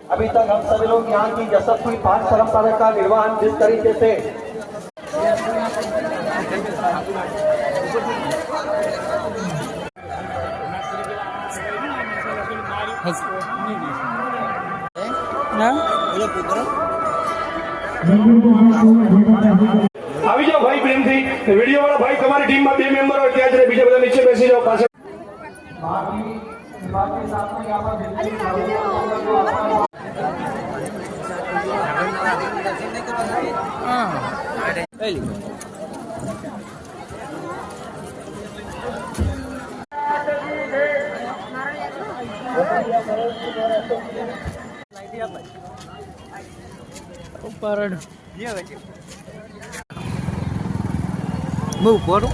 अभी तक हम सभी लोग यहाँ की यशस्वी पाठ परंपरा का निर्वहन जिस तरीके से આવી જાઓ ભાઈ પ્રેમથી વિડિયો વાળા ભાઈ તમારી ટીમમાં 2 મેમ્બર હોય ત્યાં જ બીજા બધા નીચે બેસી જાઓ પાછળ Move, bro.